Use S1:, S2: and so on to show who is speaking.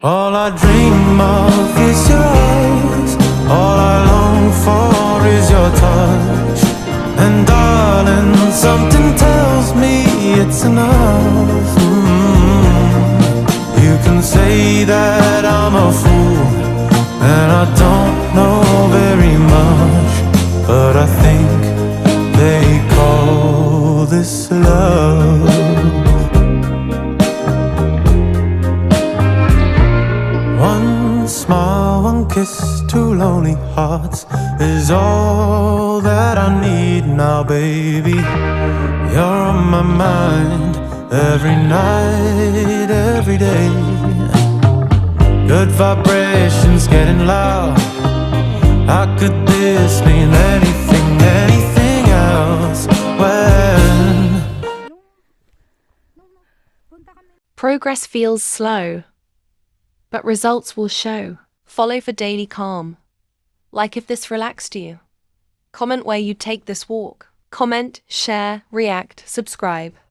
S1: All I dream of is your eyes. All I long for is your touch. And darling, something tells me it's enough. You can say that I'm a fool, and I don't know very much, but I think they call this love. One smile, one kiss, two lonely hearts is all that I need now, baby. You're on my mind every night, every day. Good vibrations getting loud. How could this mean anything, anything else when
S2: Progress feels slow, but results will show. Follow for daily calm. Like if this relaxed you. Comment where you take this walk. Comment, share, react, subscribe.